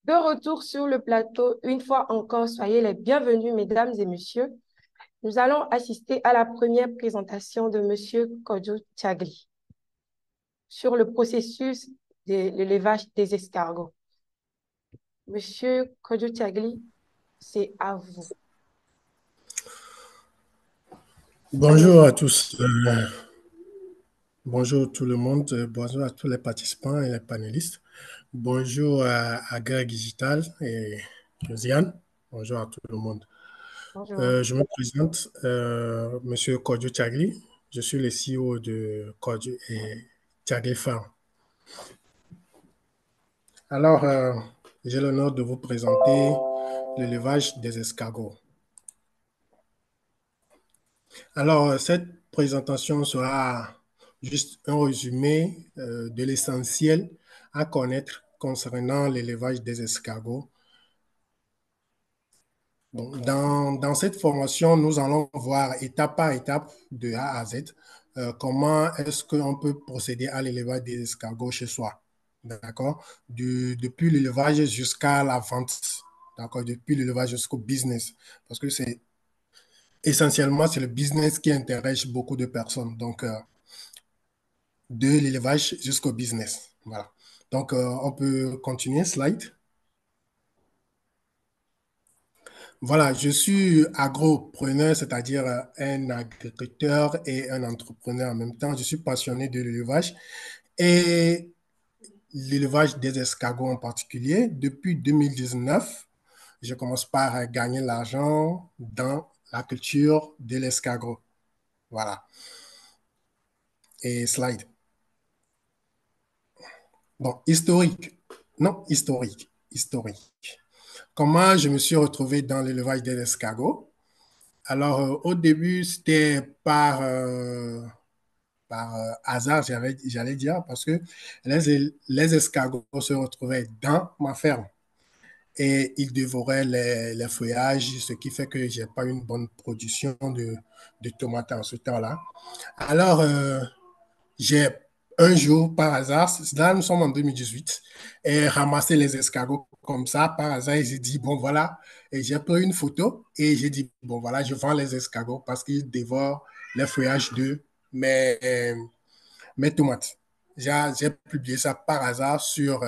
De retour sur le plateau, une fois encore, soyez les bienvenus, mesdames et messieurs. Nous allons assister à la première présentation de Monsieur Kojo Chagli sur le processus de l'élevage des escargots. Monsieur Kojo Chagli, c'est à vous. Bonjour à tous. Bonjour tout le monde. Bonjour à tous les participants et les panélistes. Bonjour à Greg Digital et Josiane. Bonjour à tout le monde. Bonjour. Je me présente, Monsieur Kojo Chagli. Je suis le CEO de Kojo et Chagli Farm. Alors, j'ai l'honneur de vous présenter l'élevage des escargots. Alors, cette présentation sera juste un résumé de l'essentiel à connaître concernant l'élevage des escargots. Donc, dans cette formation, nous allons voir étape par étape de A à Z comment est-ce qu'on peut procéder à l'élevage des escargots chez soi. D'accord? Depuis l'élevage jusqu'à la vente. D'accord? Depuis l'élevage jusqu'au business. Parce que c'est essentiellement, c'est le business qui intéresse beaucoup de personnes. Donc, de l'élevage jusqu'au business. Voilà. Donc, on peut continuer, slide. Voilà, je suis agropreneur, c'est-à-dire un agriculteur et un entrepreneur en même temps. Je suis passionné de l'élevage et l'élevage des escargots en particulier. Depuis 2019, je commence par gagner l'argent dans la culture de l'escargot. Voilà. Et slide. Bon, historique. Non, historique. Historique. Comment je me suis retrouvé dans l'élevage des escargots? Alors, au début, c'était par hasard, j'allais dire, parce que les escargots se retrouvaient dans ma ferme et ils dévoraient les feuillages, ce qui fait que je n'ai pas une bonne production de tomates en ce temps-là. Alors, j'ai un jour, par hasard, là nous sommes en 2018, et ramassé les escargots comme ça, par hasard, et j'ai dit, bon voilà, et j'ai pris une photo et j'ai dit, bon voilà, je vends les escargots parce qu'ils dévorent les feuillages de mes tomates. J'ai publié ça par hasard sur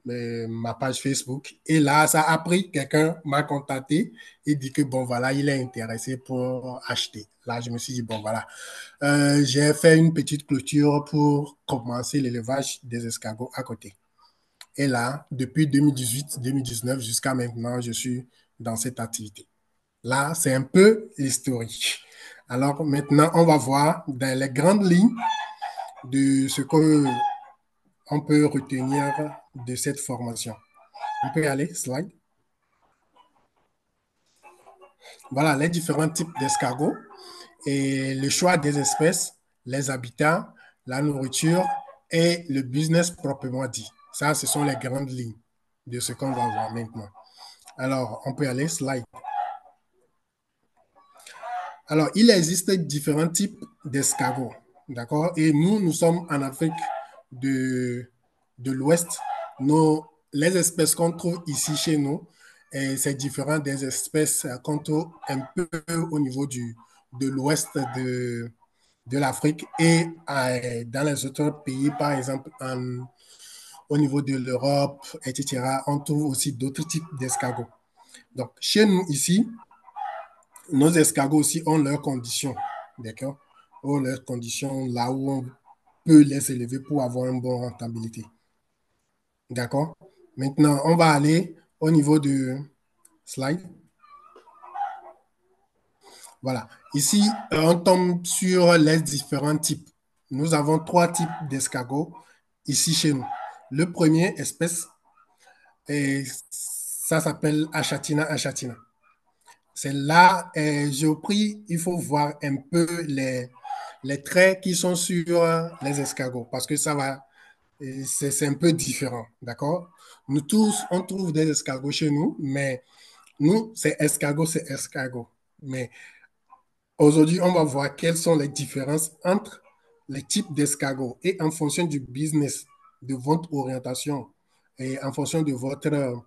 ma page Facebook. Et là, ça a pris, quelqu'un m'a contacté et dit que bon, voilà, il est intéressé pour acheter. Là, je me suis dit, bon, voilà. J'ai fait une petite clôture pour commencer l'élevage des escargots à côté. Et là, depuis 2018-2019 jusqu'à maintenant, je suis dans cette activité. Là, c'est un peu historique. Alors maintenant, on va voir dans les grandes lignes de ce qu'on peut retenir de cette formation. On peut y aller, slide. Voilà les différents types d'escargots et le choix des espèces, les habitats, la nourriture et le business proprement dit. Ça, ce sont les grandes lignes de ce qu'on va voir maintenant. Alors, on peut y aller, slide. Alors, il existe différents types d'escargots, d'accord? Et nous sommes en Afrique de, de l'Ouest. Les espèces qu'on trouve ici chez nous, c'est différent des espèces qu'on trouve un peu au niveau de l'Ouest de l'Afrique et dans les autres pays, par exemple au niveau de l'Europe, etc. On trouve aussi d'autres types d'escargots. Donc, chez nous ici, nos escargots aussi ont leurs conditions, d'accord? Ont leurs conditions là où on peut les élever pour avoir une bonne rentabilité. D'accord? Maintenant, on va aller au niveau de slide. Voilà. Ici, on tombe sur les différents types. Nous avons trois types d'escargots ici chez nous. Le premier espèce, et ça s'appelle Achatina achatina. C'est là, Géoprix, il faut voir un peu les traits qui sont sur les escargots parce que ça va, c'est un peu différent, d'accord? Nous tous, on trouve des escargots chez nous, mais nous, c'est escargot, c'est escargot. Mais aujourd'hui, on va voir quelles sont les différences entre les types d'escargots et en fonction du business de votre orientation et en fonction de votre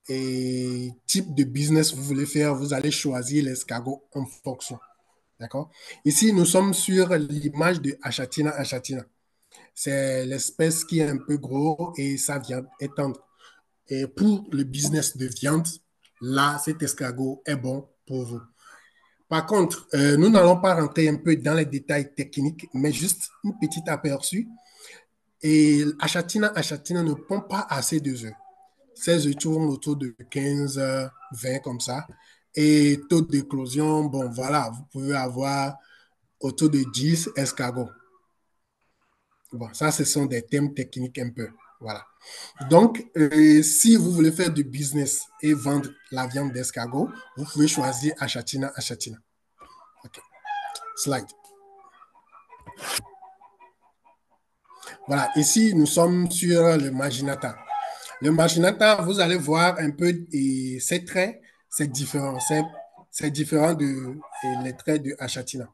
type de business que vous voulez faire, vous allez choisir l'escargot en fonction. D'accord? Ici, nous sommes sur l'image de Achatina achatina. C'est l'espèce qui est un peu gros et sa viande est tendre. Et pour le business de viande, là, cet escargot est bon pour vous. Par contre, nous n'allons pas rentrer un peu dans les détails techniques, mais juste un petit aperçu. Et Achatina achatina ne pond pas assez d'œufs. Ces œufs tournent autour de 15, 20 comme ça. Et taux d'éclosion, bon, voilà, vous pouvez avoir autour de 10 escargots. Bon, ça, ce sont des thèmes techniques un peu. Voilà. Donc, si vous voulez faire du business et vendre la viande d'escargot, vous pouvez choisir Achatina achatina. OK. Slide. Voilà. Ici, nous sommes sur le Maginata. Le Maginata, vous allez voir un peu, et ses traits, c'est différent. C'est différent les traits de Achatina.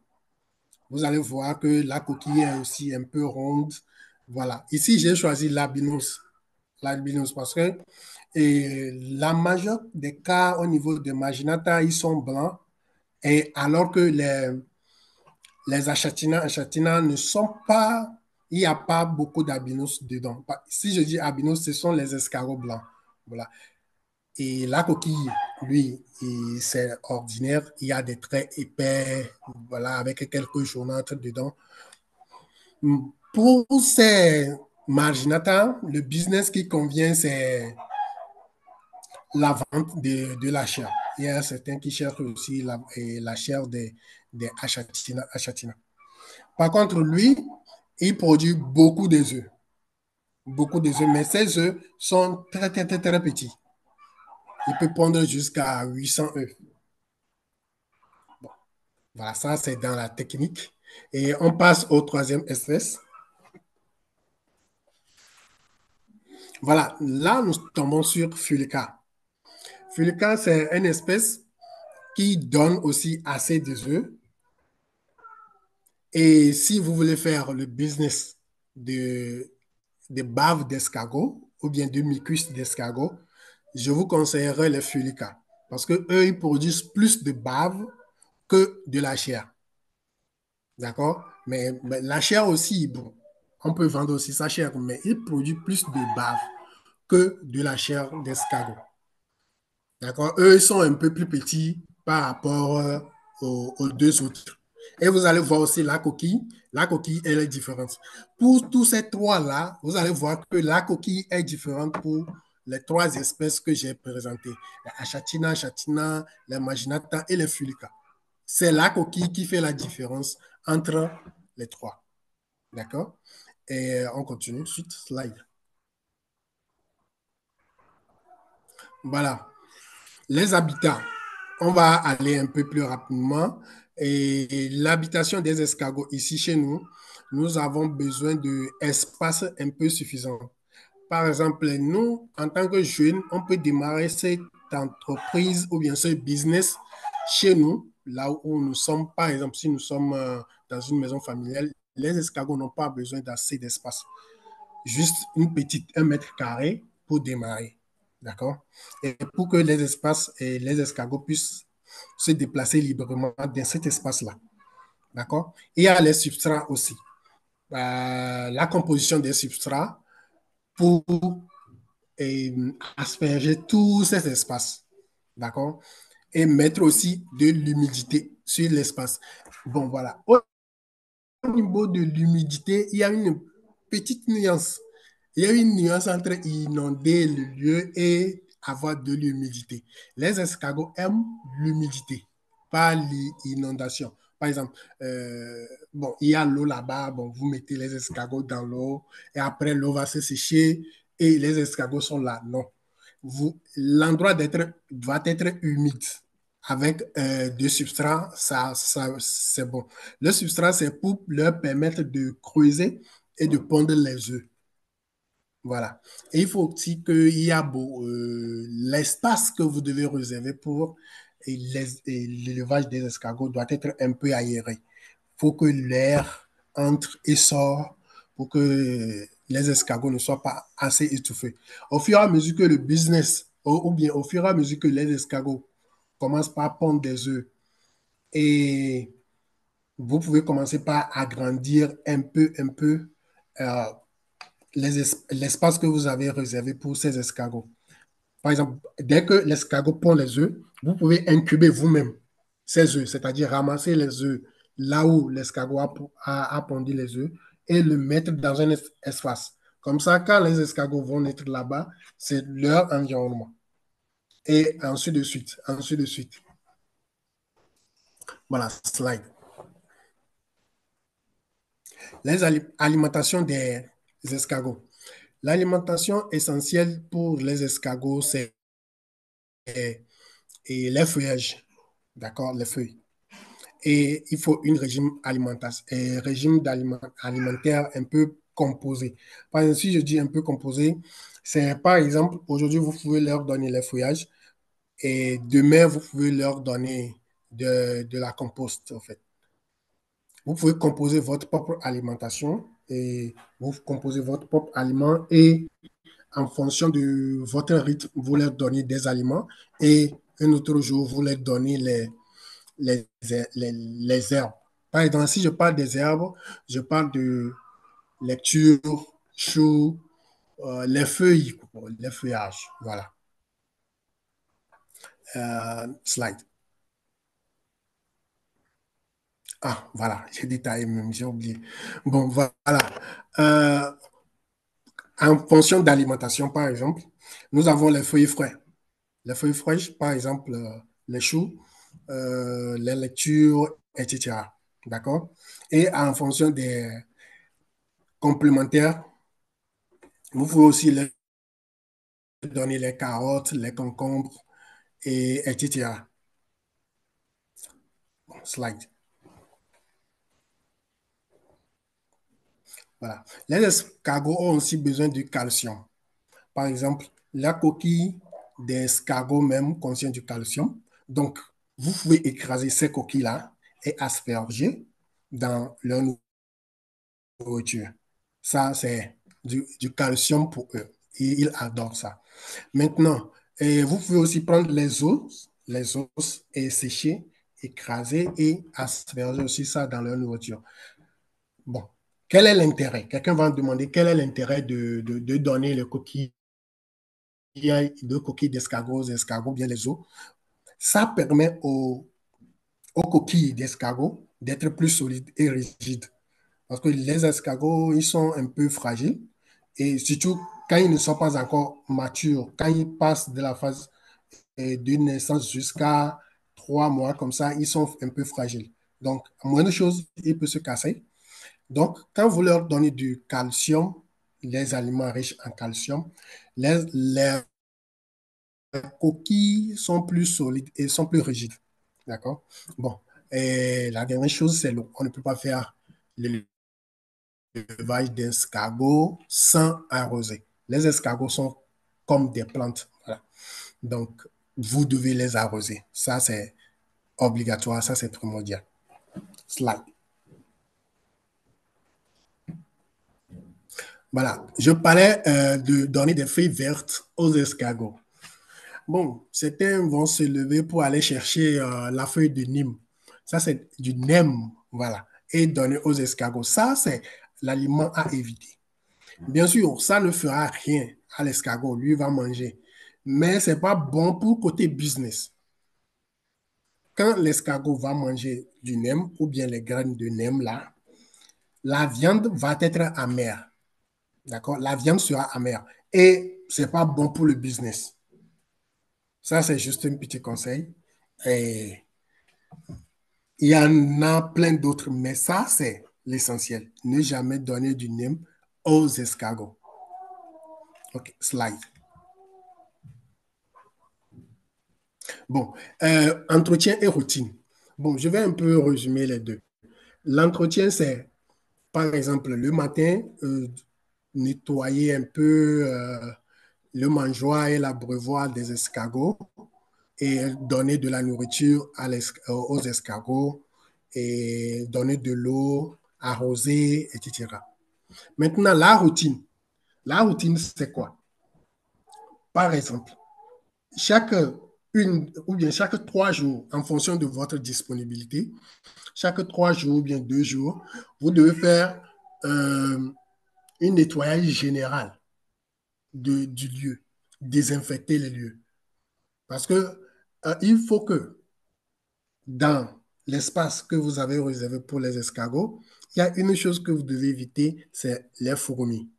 Vous allez voir que la coquille est aussi un peu ronde. Voilà. Ici, j'ai choisi l'albinos. L'albinos parce que la majeure des cas au niveau de Maginata, ils sont blancs. Et alors que les achatina ne sont pas, il n'y a pas beaucoup d'albinos dedans. Si je dis albinos, ce sont les escargots blancs. Voilà. Et la coquille, lui, c'est ordinaire. Il y a des traits épais, voilà, avec quelques jaunâtres dedans. Pour ces marginata, le business qui convient, c'est la vente de la chair. Il y a certains qui cherchent aussi la chair des achatina, achatina. Par contre, lui, il produit beaucoup d'œufs. Beaucoup d'œufs, mais ces œufs sont très, très, très, très petits. Il peut pondre jusqu'à 800 œufs. Bon, voilà, ça, c'est dans la technique. Et on passe au troisième espèce. Voilà, là, nous tombons sur Fulica. Fulica, c'est une espèce qui donne aussi assez d'œufs. Et si vous voulez faire le business de bave d'escargot ou bien de mucus d'escargot, je vous conseillerais les Fulica parce que eux, ils produisent plus de bave que de la chair. D'accord? Mais la chair aussi, bon, on peut vendre aussi sa chair, mais il produit plus de bave que de la chair d'escargot. D'accord? Eux, ils sont un peu plus petits par rapport aux deux autres. Et vous allez voir aussi la coquille. La coquille, elle est différente. Pour tous ces trois-là, vous allez voir que la coquille est différente pour les trois espèces que j'ai présentées. Les achatina, achatina, les maginata et les fulica. C'est la coquille qui fait la différence entre les trois. D'accord? Et on continue. Suite, slide. Voilà. Les habitats, on va aller un peu plus rapidement. Et l'habitation des escargots ici chez nous, nous avons besoin d'espace un peu suffisant. Par exemple, nous, en tant que jeunes, on peut démarrer cette entreprise ou bien ce business chez nous, là où nous sommes. Par exemple, si nous sommes dans une maison familiale, les escargots n'ont pas besoin d'assez d'espace. Juste une petite 1 mètre carré pour démarrer. D'accord? Et pour que les espaces et les escargots puissent se déplacer librement dans cet espace-là. D'accord? Il y a les substrats aussi. La composition des substrats pour asperger tous ces espaces. D'accord? Et mettre aussi de l'humidité sur l'espace. Bon, voilà. Au niveau de l'humidité, il y a une petite nuance. Il y a une nuance entre inonder le lieu et avoir de l'humidité. Les escargots aiment l'humidité, pas l'inondation. Par exemple, bon, il y a l'eau là-bas, bon, vous mettez les escargots dans l'eau et après l'eau va se sécher et les escargots sont là. Non. L'endroit doit être humide avec des substrats, c'est bon. Le substrat, c'est pour leur permettre de creuser et de pondre les œufs. Voilà. Et il faut aussi qu'il y a l'espace que vous devez réserver pour l'élevage des escargots doit être un peu aéré. Il faut que l'air entre et sort pour que les escargots ne soient pas assez étouffés. Au fur et à mesure que le business, ou bien au fur et à mesure que les escargots commencent par pondre des œufs, et vous pouvez commencer par agrandir un peu euh, l'espace que vous avez réservé pour ces escargots. Par exemple, dès que l'escargot pond les œufs, vous pouvez incuber vous-même ces œufs, c'est-à-dire ramasser les œufs là où l'escargot a pondu les œufs et le mettre dans un espace. Comme ça, quand les escargots vont naître là-bas, c'est leur environnement. Et ainsi de suite, ainsi de suite. Voilà, slide. Les alimentations des escargots. L'alimentation essentielle pour les escargots, c'est les feuillages, d'accord, les feuilles. Et il faut un régime alimentaire un peu composé. Par exemple, si je dis un peu composé, c'est par exemple, aujourd'hui, vous pouvez leur donner les feuillages et demain, vous pouvez leur donner de la compost, en fait. Vous pouvez composer votre propre alimentation et vous composez votre propre aliment et en fonction de votre rythme, vous leur donnez des aliments et un autre jour, vous leur donnez les, les herbes. Par exemple, si je parle des herbes, je parle de lecture, choux, les feuilles, les feuillages. Voilà. Slide. Ah, voilà, j'ai détaillé même, j'ai oublié. Bon, voilà. Euh, En fonction d'alimentation, par exemple, nous avons les feuilles fraîches. Les feuilles fraîches, par exemple, les choux, les lectures, etc. D'accord? Et en fonction des complémentaires, vous pouvez aussi leur donner les carottes, les concombres, etc. Bon, slide. Voilà. Les escargots ont aussi besoin de calcium. Par exemple, la coquille des escargots même contient du calcium. Donc, vous pouvez écraser ces coquilles-là et asperger dans leur nourriture. Ça, c'est du calcium pour eux. Et ils adorent ça. Maintenant, vous pouvez aussi prendre les os et sécher, écraser et asperger aussi ça dans leur nourriture. Bon, quel est l'intérêt? Quelqu'un va me demander quel est l'intérêt de donner les coquilles, de coquilles d'escargots, escargots, bien les os. Ça permet aux coquilles d'escargots d'être plus solides et rigides. Parce que les escargots, ils sont un peu fragiles. Et surtout, quand ils ne sont pas encore matures, quand ils passent de la phase de naissance jusqu'à 3 mois, comme ça, ils sont un peu fragiles. Donc, à moindre chose, ils peuvent se casser. Donc, quand vous leur donnez du calcium, les aliments riches en calcium, les coquilles sont plus solides et sont plus rigides. D'accord? Bon. Et la dernière chose, c'est l'eau. On ne peut pas faire l'élevage d'escargots sans arroser. Les escargots sont comme des plantes. Voilà. Donc, vous devez les arroser. Ça, c'est obligatoire. Ça, c'est primordial. Slide. Voilà. Je parlais de donner des feuilles vertes aux escargots. Bon, certains vont se lever pour aller chercher la feuille de Nîmes. Ça, c'est du NEM, voilà, et donner aux escargots. Ça, c'est l'aliment à éviter. Bien sûr, ça ne fera rien à l'escargot, lui va manger. Mais ce n'est pas bon pour côté business. Quand l'escargot va manger du NEM ou bien les graines de NEM, là, la viande va être amère. D'accord? La viande sera amère. Et ce n'est pas bon pour le business. Ça, c'est juste un petit conseil. Et il y en a plein d'autres, mais ça, c'est l'essentiel. Ne jamais donner du NEM aux escargots. OK, slide. Bon, entretien et routine. Bon, je vais un peu résumer les deux. L'entretien, c'est, par exemple, le matin, nettoyer un peu le mangeoire et l'abreuvoir des escargots et donner de la nourriture aux escargots et donner de l'eau, arroser, etc. Maintenant, la routine. La routine, c'est quoi? Par exemple, chaque chaque 3 jours, en fonction de votre disponibilité, chaque 3 jours ou bien 2 jours, vous devez faire un nettoyage général du lieu, désinfecter les lieux. Parce que il faut que dans l'espace que vous avez réservé pour les escargots, il y a une chose que vous devez éviter, c'est les fourmis.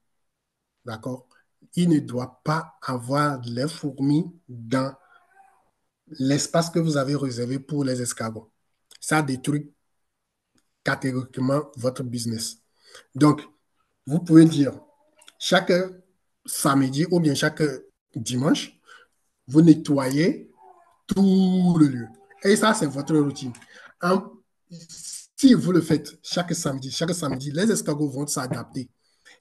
D'accord? Il ne doit pas avoir les fourmis dans l'espace que vous avez réservé pour les escargots. Ça détruit catégoriquement votre business. Donc, vous pouvez dire, chaque samedi ou bien chaque dimanche, vous nettoyez tout le lieu. Et ça, c'est votre routine. En- si vous le faites chaque samedi, les escargots vont s'adapter.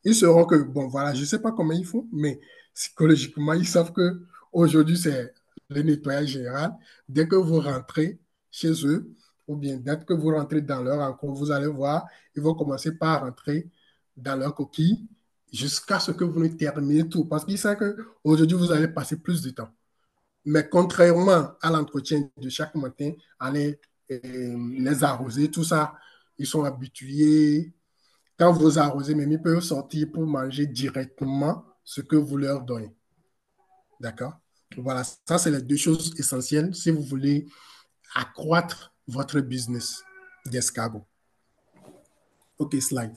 Ils sauront que, bon, voilà, je ne sais pas comment ils font, mais psychologiquement, ils savent que aujourd'hui, c'est le nettoyage général. Dès que vous rentrez chez eux, ou bien dès que vous rentrez dans leur enclos, vous allez voir, ils vont commencer par rentrer dans leur coquille jusqu'à ce que vous ne terminez tout. Parce qu'ils savent qu'aujourd'hui, vous allez passer plus de temps. Mais contrairement à l'entretien de chaque matin, aller les arroser, tout ça, ils sont habitués. Quand vous arrosez, même ils peuvent sortir pour manger directement ce que vous leur donnez. D'accord? Voilà, ça, c'est les deux choses essentielles si vous voulez accroître votre business d'escargot. OK, slide.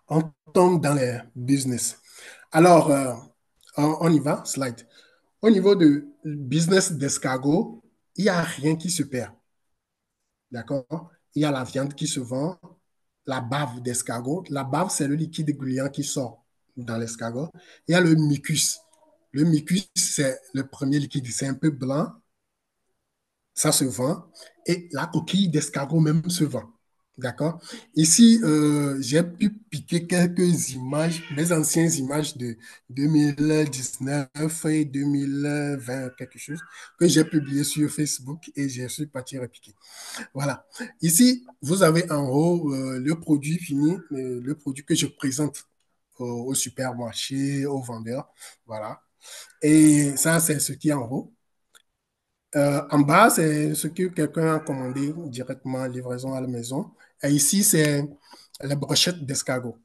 On tombe dans les business. Alors, on y va, slide. Au niveau du business d'escargot, il n'y a rien qui se perd. D'accord? Il y a la viande qui se vend, la bave d'escargot. La bave, c'est le liquide gluant qui sort dans l'escargot. Il y a le mucus. Le mucus, c'est le premier liquide. C'est un peu blanc. Ça se vend. Et la coquille d'escargot même se vend. D'accord? Ici, j'ai pu piquer quelques images, mes anciennes images de 2019 et 2020, quelque chose, que j'ai publié sur Facebook et je suis parti repiquer. Voilà. Ici, vous avez en haut le produit fini, le produit que je présente au supermarché, aux vendeurs. Voilà. Et ça, c'est ce qui est en haut. En bas, c'est ce que quelqu'un a commandé directement, livraison à la maison. Et ici, c'est la brochette d'escargot.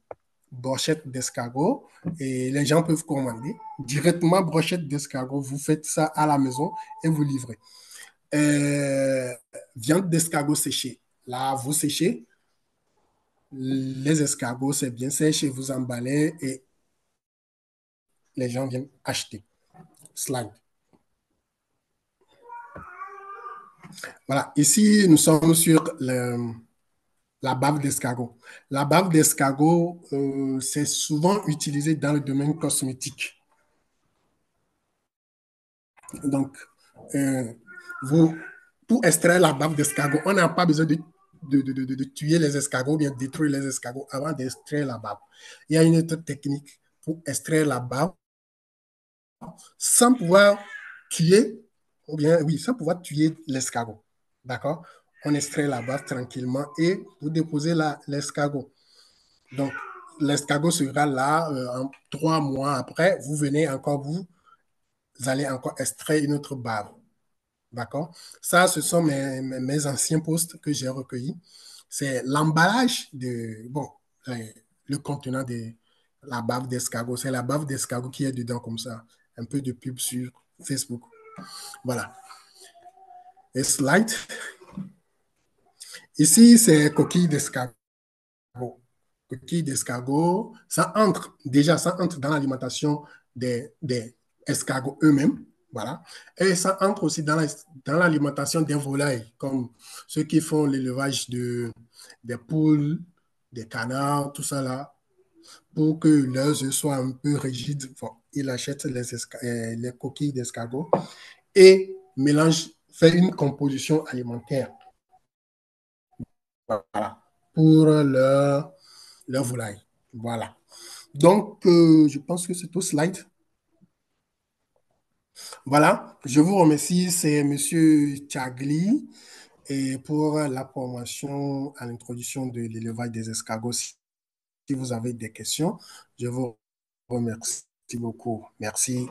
Brochette d'escargot. Et les gens peuvent commander directement brochette d'escargot. Vous faites ça à la maison et vous livrez. Euh, Viande d'escargot séchée. Là, vous séchez les escargots, c'est bien sèche et vous emballez et les gens viennent acheter. Slide. Voilà, ici, nous sommes sur la bave d'escargot. La bave d'escargot, c'est souvent utilisé dans le domaine cosmétique. Donc, euh, vous, pour extraire la bave d'escargot, on n'a pas besoin de tuer les escargots ou bien détruire les escargots avant d'extraire la bave. Il y a une autre technique pour extraire la bave sans pouvoir tuer, ou bien, oui, sans pouvoir tuer l'escargot. D'accord? On extrait la bave tranquillement et vous déposez l'escargot. Donc, l'escargot sera là en 3 mois après. Vous venez encore, vous allez encore extraire une autre bave. D'accord? Ça, ce sont mes anciens posts que j'ai recueillis. C'est l'emballage de, bon, le contenant de la bave d'escargot. C'est la bave d'escargot qui est dedans comme ça. Un peu de pub sur Facebook. Voilà. Et slide. Ici, c'est coquille d'escargot. Coquille d'escargot, ça entre dans l'alimentation des escargots eux-mêmes. Voilà. Et ça entre aussi dans l'alimentation des volailles, comme ceux qui font l'élevage des poules, des canards, tout ça là, pour que leurs œufs soient un peu rigides. Bon, ils achètent les coquilles d'escargot et mélangent, fait une composition alimentaire. Voilà. Pour leur volaille. Voilà. Donc, je pense que c'est tout slide. Voilà. Je vous remercie. C'est Monsieur Chagli et pour la promotion à l'introduction de l'élevage des escargots si vous avez des questions. Je vous remercie beaucoup. Merci.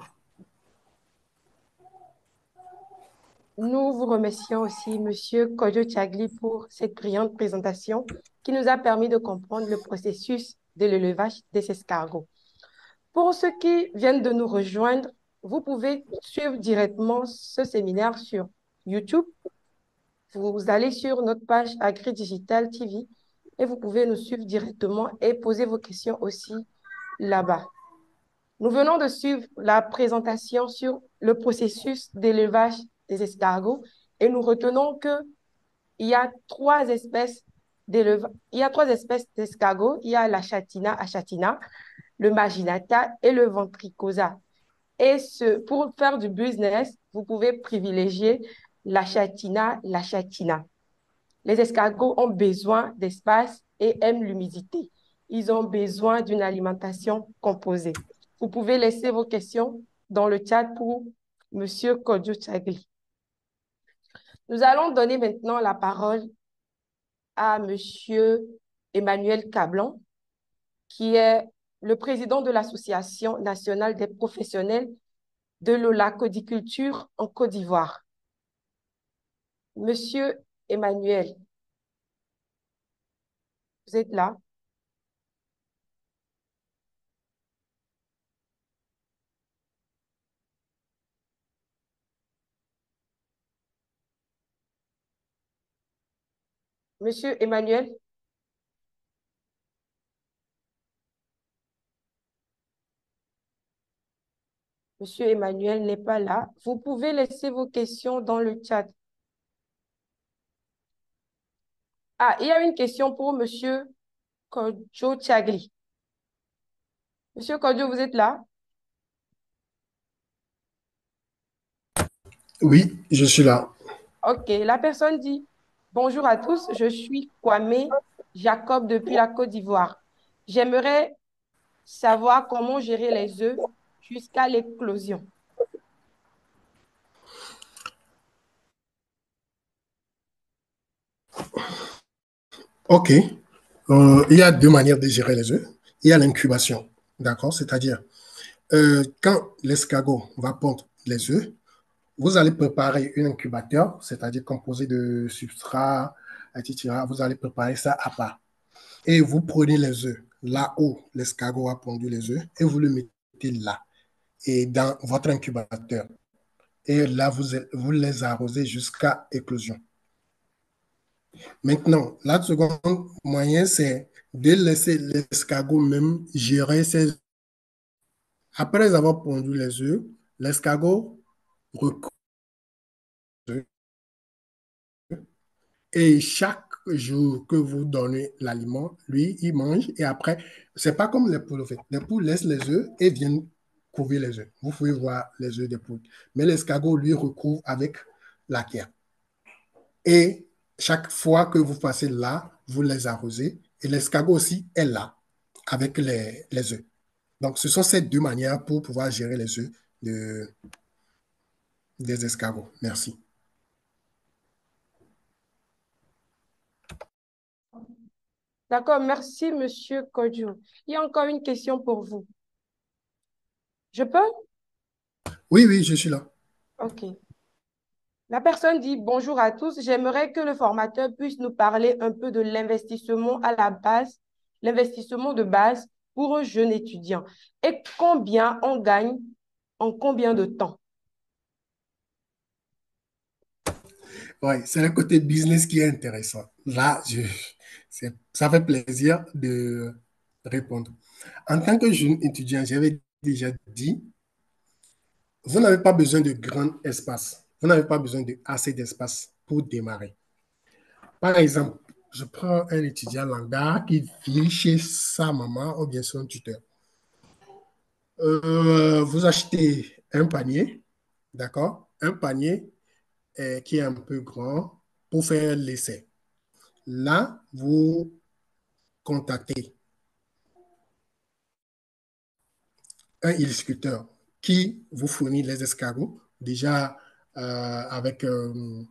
Nous vous remercions aussi, Monsieur Kojo Chagli, pour cette brillante présentation qui nous a permis de comprendre le processus de l'élevage des escargots. Pour ceux qui viennent de nous rejoindre, vous pouvez suivre directement ce séminaire sur YouTube. Vous allez sur notre page Agri Digital TV et vous pouvez nous suivre directement et poser vos questions aussi là-bas. Nous venons de suivre la présentation sur le processus d'élevage des escargots et nous retenons qu'il y a trois espèces d'escargots. Il y a la Chatina achatina, le Marginata et le Ventricosa. Et pour faire du business, vous pouvez privilégier la Chatina. Les escargots ont besoin d'espace et aiment l'humidité. Ils ont besoin d'une alimentation composée. Vous pouvez laisser vos questions dans le chat pour Monsieur Kojo Chagli. Nous allons donner maintenant la parole à Monsieur Emmanuel Cablan, qui est le président de l'Association nationale des professionnels de l'holacodiculture en Côte d'Ivoire. Monsieur Emmanuel, vous êtes là? Monsieur Emmanuel? Monsieur Emmanuel n'est pas là. Vous pouvez laisser vos questions dans le chat. Ah, il y a une question pour Monsieur Kojo Chagli. Monsieur Kojo, vous êtes là? Oui, je suis là. OK. La personne dit, bonjour à tous, je suis Kwame Jacob depuis la Côte d'Ivoire. J'aimerais savoir comment gérer les œufs jusqu'à l'éclosion. OK. Il y a deux manières de gérer les œufs. Il y a l'incubation, d'accord? C'est-à-dire, quand l'escargot va pondre les œufs, vous allez préparer un incubateur, c'est-à-dire composé de substrat, etc. Vous allez préparer ça à part. Et vous prenez les œufs là où l'escargot a pondu les œufs et vous le mettez là, et dans votre incubateur. Et là, vous les arrosez jusqu'à éclosion. Maintenant, la seconde moyen, c'est de laisser l'escargot même gérer ses œufs. Après avoir pondu les œufs, l'escargot recouvre et chaque jour que vous donnez l'aliment, lui, il mange et après, c'est pas comme les poules. En fait. Les poules laissent les œufs et viennent couvrir les œufs. Vous pouvez voir les œufs des poules. Mais l'escargot, lui, recouvre avec la terre. Et chaque fois que vous passez là, vous les arrosez. Et l'escargot aussi est là avec les œufs. Donc, ce sont ces deux manières pour pouvoir gérer les œufs des escargots. Merci. D'accord, merci, Monsieur Kojo. Il y a encore une question pour vous. Je peux? Oui, oui, je suis là. OK. La personne dit, bonjour à tous, j'aimerais que le formateur puisse nous parler un peu de l'investissement à la base, l'investissement de base pour un jeune étudiant et combien on gagne en combien de temps. Oui, c'est le côté business qui est intéressant. Là, ça fait plaisir de répondre. En tant que jeune étudiant, j'avais déjà dit, vous n'avez pas besoin de grand espace. Vous n'avez pas besoin de assez d'espace pour démarrer. Par exemple, je prends un étudiant lambda qui vit chez sa maman ou bien son tuteur. Vous achetez un panier, d'accord? Un panier qui est un peu grand pour faire l'essai. Là, vous contactez un illustrateur qui vous fournit les escargots, déjà avec une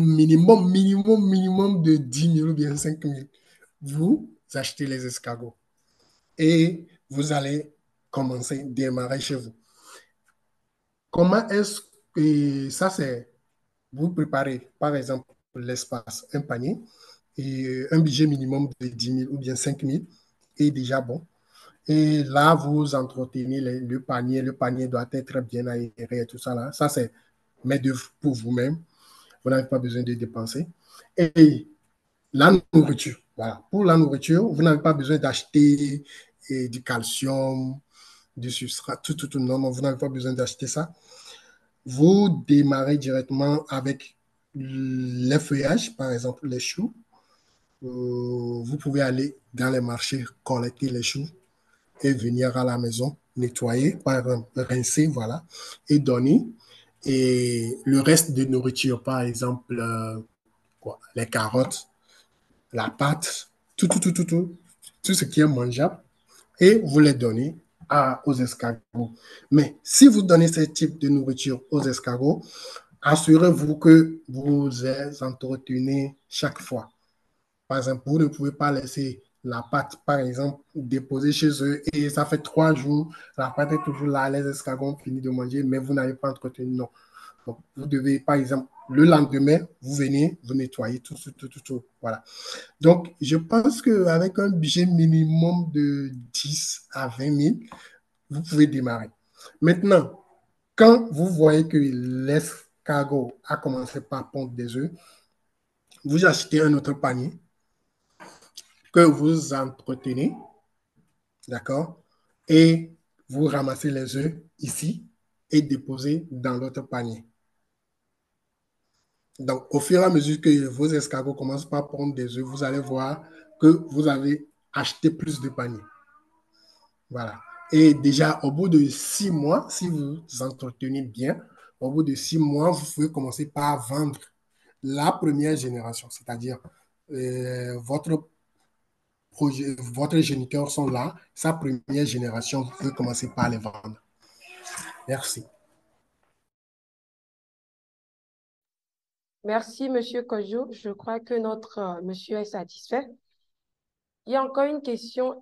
minimum de 10 000 ou bien 5 000. Vous acheter les escargots. Et vous allez commencer, démarrer chez vous. Comment est-ce que ça, c'est, vous préparez, par exemple, l'espace, un panier, et un budget minimum de 10 000 ou bien 5 000 est déjà bon. Et là, vous entretenez le panier. Le panier doit être bien aéré et tout ça là. Ça, c'est main d'œuvre pour vous-même. Vous n'avez pas besoin de dépenser. Et la nourriture, voilà. Pour la nourriture, vous n'avez pas besoin d'acheter du calcium, du substrat, tout. Non, non, vous n'avez pas besoin d'acheter ça. Vous démarrez directement avec les feuillages, par exemple les choux. Vous pouvez aller dans les marchés, collecter les choux et venir à la maison, nettoyer, par exemple, rincer, voilà, et donner. Et le reste de nourriture, par exemple, les carottes, la pâte, tout ce qui est mangeable, et vous les donnez aux escargots. Mais si vous donnez ce type de nourriture aux escargots, assurez-vous que vous les entretenez chaque fois. Par exemple, vous ne pouvez pas laisser la pâte, par exemple, déposer chez eux et ça fait 3 jours, la pâte est toujours là, les escargots ont fini de manger, mais vous n'avez pas entretenu. Non. Donc, vous devez, par exemple, le lendemain, vous venez, vous nettoyez tout. Voilà. Donc, je pense qu'avec un budget minimum de 10 à 20 000, vous pouvez démarrer. Maintenant, quand vous voyez que l'escargot a commencé par pondre des œufs, vous achetez un autre panier que vous entretenez, d'accord? Et vous ramassez les œufs ici et déposez dans l'autre panier. Donc, au fur et à mesure que vos escargots commencent par pondre des œufs, vous allez voir que vous avez acheté plus de paniers. Voilà. Et déjà, au bout de 6 mois, si vous entretenez bien, au bout de 6 mois, vous pouvez commencer par vendre la première génération, c'est-à-dire votre géniteur sont là, sa première génération, vous pouvez commencer par les vendre. Merci. Merci, Monsieur Kojo. Je crois que notre monsieur est satisfait. Il y a encore une question